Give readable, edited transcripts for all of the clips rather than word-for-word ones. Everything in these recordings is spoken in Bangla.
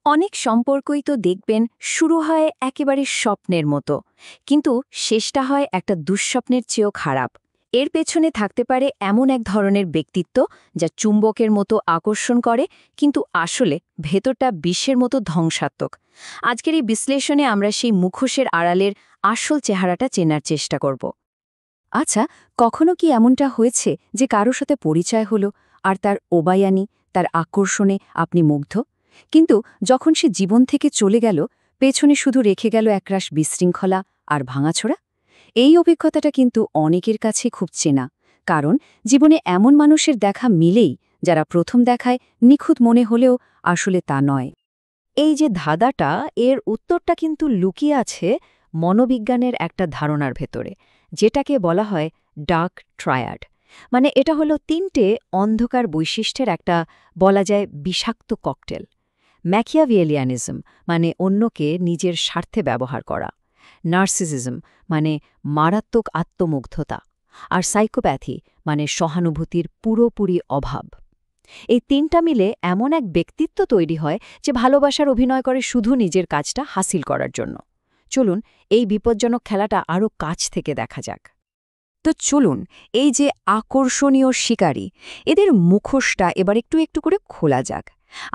অনেক সম্পর্কই তো দেখবেন শুরু হয় একেবারে স্বপ্নের মতো, কিন্তু শেষটা হয় একটা দুঃস্বপ্নের চেয়েও খারাপ। এর পেছনে থাকতে পারে এমন এক ধরনের ব্যক্তিত্ব যা চুম্বকের মতো আকর্ষণ করে, কিন্তু আসলে ভেতরটা বিশ্বের মতো ধ্বংসাত্মক। আজকের এই বিশ্লেষণে আমরা সেই মুখোশের আড়ালের আসল চেহারাটা চেনার চেষ্টা করব। আচ্ছা, কখনো কি এমনটা হয়েছে যে কারো সাথে পরিচয় হলো আর তার ওবায়ানি, তার আকর্ষণে আপনি মুগ্ধ, কিন্তু যখন সে জীবন থেকে চলে গেল পেছনে শুধু রেখে গেল একরাশ বিশৃঙ্খলা আর ভাঙাছোড়া? এই অভিজ্ঞতাটা কিন্তু অনেকের কাছে খুব চেনা, কারণ জীবনে এমন মানুষের দেখা মিলেই যারা প্রথম দেখায় নিখুঁত মনে হলেও আসলে তা নয়। এই যে ধাঁধাটা, এর উত্তরটা কিন্তু লুকিয়ে আছে মনোবিজ্ঞানের একটা ধারণার ভেতরে, যেটাকে বলা হয় ডার্ক ট্রায়াড। মানে এটা হলো তিনটে অন্ধকার বৈশিষ্ট্যের একটা, বলা যায়, বিষাক্ত ককটেল। ম্যাকিয়াভেলিয়ানিজম মানে অন্যকে নিজের স্বার্থে ব্যবহার করা, নার্সিসিজম মানে মারাত্মক আত্মমুগ্ধতা, আর সাইকোপ্যাথি মানে সহানুভূতির পুরোপুরি অভাব। এই তিনটা মিলে এমন এক ব্যক্তিত্ব তৈরি হয় যে ভালোবাসার অভিনয় করে শুধু নিজের কাজটা হাসিল করার জন্য। চলুন এই বিপজ্জনক খেলাটা আরও কাছ থেকে দেখা যাক। তো চলুন এই যে আকর্ষণীয় শিকারী, এদের মুখোশটা এবার একটু একটু করে খোলা যাক।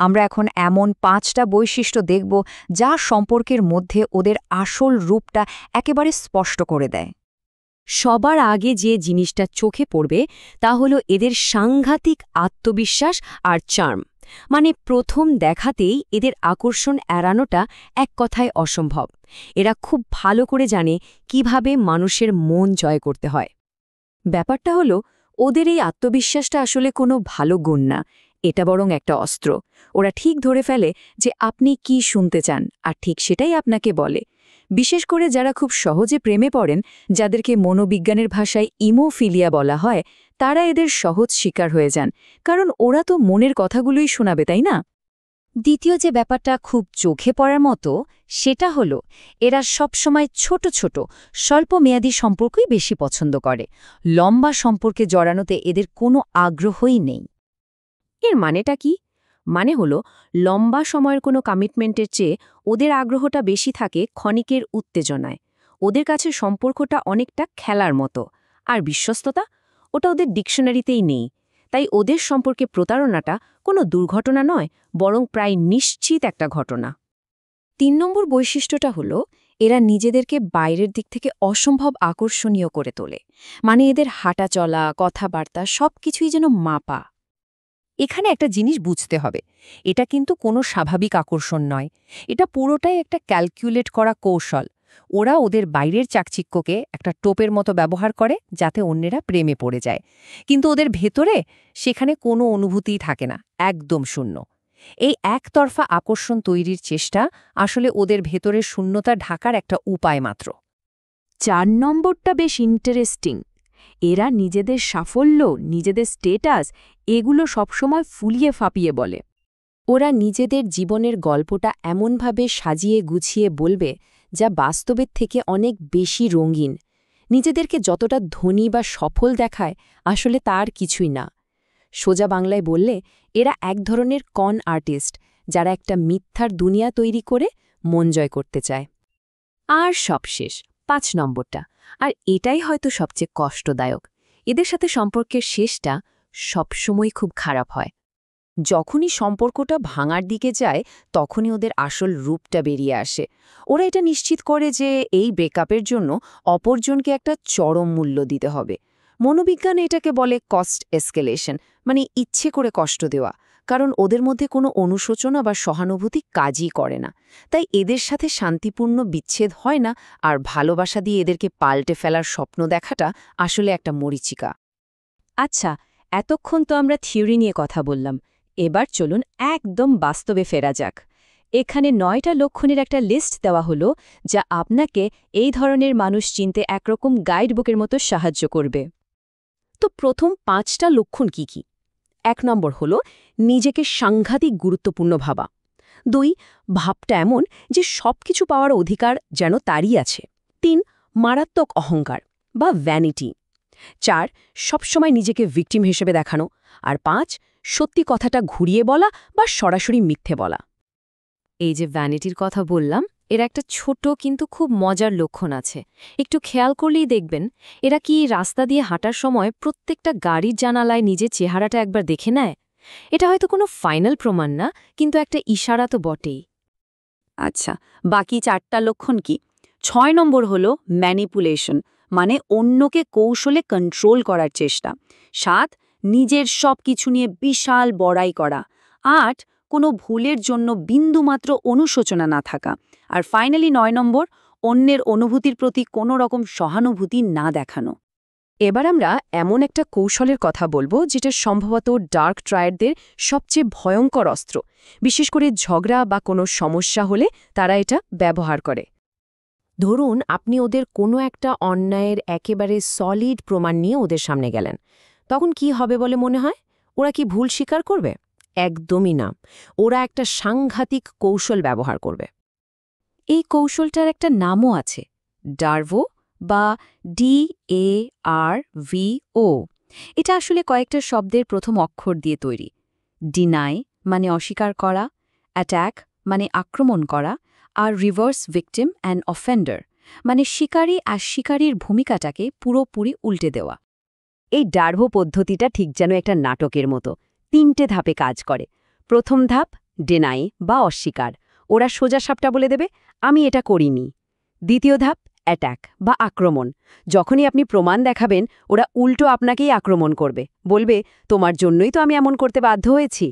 আমরা এখন এমন 5টা বৈশিষ্ট্য দেখব যা সম্পর্কের মধ্যে ওদের আসল রূপটা একেবারে স্পষ্ট করে দেয়। সবার আগে যে জিনিসটা চোখে পড়বে তা হলো এদের সাংঘাতিক আত্মবিশ্বাস আর চার্ম। মানে প্রথম দেখাতেই এদের আকর্ষণ এড়ানোটা এক কথায় অসম্ভব। এরা খুব ভালো করে জানে কিভাবে মানুষের মন জয় করতে হয়। ব্যাপারটা হলো, ওদের এই আত্মবিশ্বাসটা আসলে কোনো ভালো গুণ না, এটা বরং একটা অস্ত্র। ওরা ঠিক ধরে ফেলে যে আপনি কি শুনতে চান, আর ঠিক সেটাই আপনাকে বলে। বিশেষ করে যারা খুব সহজে প্রেমে পড়েন, যাদেরকে মনোবিজ্ঞানের ভাষায় ইমোফিলিয়া বলা হয়, তারা এদের সহজ শিকার হয়ে যান, কারণ ওরা তো মনের কথাগুলোই শোনাবে, তাই না? দ্বিতীয় যে ব্যাপারটা খুব চোখে পড়ার মতো, সেটা হলো এরা সবসময় ছোট ছোট স্বল্পমেয়াদী সম্পর্কই বেশি পছন্দ করে। লম্বা সম্পর্কে জড়ানোতে এদের কোনো আগ্রহই নেই। এর মানেটা কি? মানে হলো, লম্বা সময়ের কোনো কমিটমেন্টের চেয়ে ওদের আগ্রহটা বেশি থাকে ক্ষণিকের উত্তেজনায়। ওদের কাছে সম্পর্কটা অনেকটা খেলার মতো, আর বিশ্বস্ততা, ওটা ওদের ডিকশনারিতেই নেই। তাই ওদের সম্পর্কে প্রতারণাটা কোনো দুর্ঘটনা নয়, বরং প্রায় নিশ্চিত একটা ঘটনা। 3 নম্বর বৈশিষ্ট্যটা হলো, এরা নিজেদেরকে বাইরের দিক থেকে অসম্ভব আকর্ষণীয় করে তোলে। মানে এদের হাঁটা চলা, কথাবার্তা সবকিছুই যেন মাপা। এখানে একটা জিনিস বুঝতে হবে, এটা কিন্তু কোনো স্বাভাবিক আকর্ষণ নয়, এটা পুরোটাই একটা ক্যালকুলেট করা কৌশল। ওরা ওদের বাইরের চাকচিক্যকে একটা টোপের মতো ব্যবহার করে যাতে অন্যেরা প্রেমে পড়ে যায়, কিন্তু ওদের ভেতরে সেখানে কোনো অনুভূতিই থাকে না, একদম শূন্য। এই একতরফা আকর্ষণ তৈরির চেষ্টা আসলে ওদের ভেতরের শূন্যতা ঢাকার একটা উপায় মাত্র। 4 নম্বরটা বেশ ইন্টারেস্টিং। এরা নিজেদের সাফল্য, নিজেদের স্টেটাস, এগুলো সবসময় ফুলিয়ে ফাঁপিয়ে বলে। ওরা নিজেদের জীবনের গল্পটা এমনভাবে সাজিয়ে গুছিয়ে বলবে যা বাস্তবের থেকে অনেক বেশি রঙিন। নিজেদেরকে যতটা ধনী বা সফল দেখায়, আসলে তার কিছুই না। সোজা বাংলায় বললে, এরা এক ধরনের কন আর্টিস্ট, যারা একটা মিথ্যার দুনিয়া তৈরি করে মন জয় করতে চায়। আর সবশেষ 5 নম্বরটা, আর এটাই হয়তো সবচেয়ে কষ্টদায়ক। এদের সাথে সম্পর্কের শেষটা সবসময় খুব খারাপ হয়। যখনই সম্পর্কটা ভাঙার দিকে যায়, তখনই ওদের আসল রূপটা বেরিয়ে আসে। ওরা এটা নিশ্চিত করে যে এই ব্রেকআপের জন্য অপরজনকে একটা চরম মূল্য দিতে হবে। মনোবিজ্ঞানে এটাকে বলে কস্ট এসকেলেশন, মানে ইচ্ছে করে কষ্ট দেওয়া, কারণ ওদের মধ্যে কোনো অনুশোচনা বা সহানুভূতি কাজই করে না। তাই এদের সাথে শান্তিপূর্ণ বিচ্ছেদ হয় না, আর ভালোবাসা দিয়ে এদেরকে পাল্টে ফেলার স্বপ্ন দেখাটা আসলে একটা মরীচিকা। আচ্ছা, এতক্ষণ তো আমরা থিওরি নিয়ে কথা বললাম, এবার চলুন একদম বাস্তবে ফেরা যাক। এখানে 9টা লক্ষণের একটা লিস্ট দেওয়া হলো, যা আপনাকে এই ধরনের মানুষ চিনতে একরকম গাইডবুকের মতো সাহায্য করবে। তো প্রথম 5টা লক্ষণ কি কি? 1 নম্বর হলো নিজেকে সাংঘাতিক গুরুত্বপূর্ণ ভাবা। 2, ভাবটা এমন যে সবকিছু পাওয়ার অধিকার যেন তারই আছে। 3, মারাত্মক অহংকার বা ভ্যানিটি। 4, সবসময় নিজেকে ভিকটিম হিসেবে দেখানো। আর 5, সত্যি কথাটা ঘুরিয়ে বলা বা সরাসরি মিথ্যে বলা। এই যে ভ্যানিটির কথা বললাম, এর একটা ছোট কিন্তু খুব মজার লক্ষণ আছে। একটু খেয়াল করলেই দেখবেন, এরা কি রাস্তা দিয়ে হাঁটার সময় প্রত্যেকটা গাড়ির জানালায় নিজের চেহারাটা একবার দেখে নেয়। এটা হয়তো কোনো ফাইনাল প্রমাণ না, কিন্তু একটা ইশারা তো বটেই। আচ্ছা, বাকি 4টা লক্ষণ কি? 6 নম্বর হলো ম্যানিপুলেশন, মানে অন্যকে কৌশলে কন্ট্রোল করার চেষ্টা। 7 নিজের সব কিছু নিয়ে বিশাল বড়াই করা। 8 কোনো ভুলের জন্য বিন্দুমাত্র অনুশোচনা না থাকা। আর ফাইনালি 9 নম্বর অন্যের অনুভূতির প্রতি কোনো রকম সহানুভূতি না দেখানো। এবার আমরা এমন একটা কৌশলের কথা বলবো যেটা সম্ভবত ডার্ক ট্রায়াডদের সবচেয়ে ভয়ঙ্কর অস্ত্র, বিশেষ করে ঝগড়া বা কোনো সমস্যা হলে তারা এটা ব্যবহার করে। ধরুন আপনি ওদের কোনো একটা অন্যায়ের একেবারে সলিড প্রমাণ নিয়ে ওদের সামনে গেলেন, তখন কি হবে বলে মনে হয়? ওরা কি ভুল স্বীকার করবে? একদমই না। ওরা একটা সাংঘাতিক কৌশল ব্যবহার করবে। এই কৌশলটার একটা নামও আছে, ডার্ভো বা DARVO। এটা আসলে কয়েকটা শব্দের প্রথম অক্ষর দিয়ে তৈরি। ডিনাই মানে অস্বীকার করা, অ্যাট্যাক মানে আক্রমণ করা, আর রিভার্স ভিকটিম অ্যান্ড অফেন্ডার মানে শিকারী আর শিকারীর ভূমিকাটাকে পুরোপুরি উল্টে দেওয়া। এই ডার্ভো পদ্ধতিটা ঠিক যেন একটা নাটকের মতো 3টে ধাপে কাজ করে। প্রথম ধাপ ডেনাই বা অস্বীকার, ওরা সোজা সাপটা বলে দেবে আমি এটা করিনি। দ্বিতীয় ধাপ অ্যাট্যাক বা আক্রমণ, যখনই আপনি প্রমাণ দেখাবেন ওরা উল্টো আপনাকেই আক্রমণ করবে, বলবে তোমার জন্যই তো আমি এমন করতে বাধ্য হয়েছি।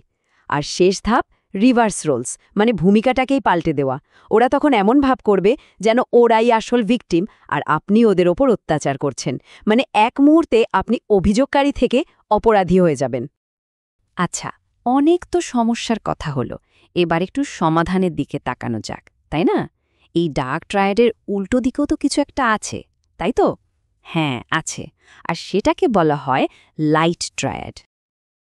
আর শেষ ধাপ রিভার্স রোলস, মানে ভূমিকাটাকেই পাল্টে দেওয়া। ওরা তখন এমন ভাব করবে যেন ওরাই আসল ভিকটিম আর আপনি ওদের ওপর অত্যাচার করছেন, মানে এক মুহূর্তে আপনি অভিযোগকারী থেকে অপরাধী হয়ে যাবেন। আচ্ছা, অনেক তো সমস্যার কথা হলো, এবার একটু সমাধানের দিকে তাকানো যাক, তাই না? এই ডার্ক ট্রায়াডের উল্টো দিকেও তো কিছু একটা আছে, তাই তো? হ্যাঁ, আছে। আর সেটাকে বলা হয় লাইট ট্রায়াড।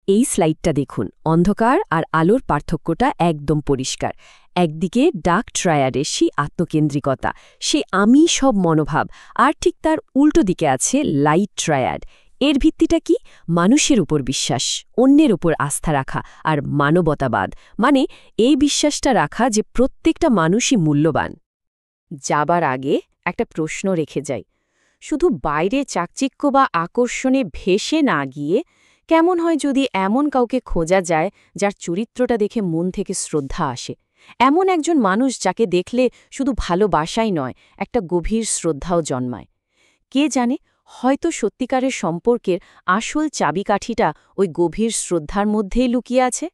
এই স্লাইডটা দেখুন, অন্ধকার আর আলোর পার্থক্যটা একদম পরিষ্কার। একদিকে ডার্ক ট্রায়াডের সেই আত্মকেন্দ্রিকতা, সেই আমি সব মনোভাব, আর ঠিক তার উল্টো দিকে আছে লাইট ট্রায়াড। এর ভিত্তিটা কি? মানুষের উপর বিশ্বাস, অন্যের উপর আস্থা রাখা আর মানবতাবাদ, মানে এই বিশ্বাসটা রাখা যে প্রত্যেকটা মানুষই মূল্যবান। যাবার আগে একটা প্রশ্ন রেখে যাই, শুধু বাইরে চাকচিক্য বা আকর্ষণে ভেসে না গিয়ে কেমন হয় যদি এমন কাউকে খোঁজা যায় যার চরিত্রটা দেখে মন থেকে শ্রদ্ধা আসে, এমন একজন মানুষ যাকে দেখলে শুধু ভালোবাসাই নয়, একটা গভীর শ্রদ্ধাও জন্মায়। কে জানে, হয়তো সত্যিকারের সম্পর্কের আসল চাবিকাঠিটা ওই গভীর শ্রদ্ধার মধ্যেই লুকিয়ে আছে।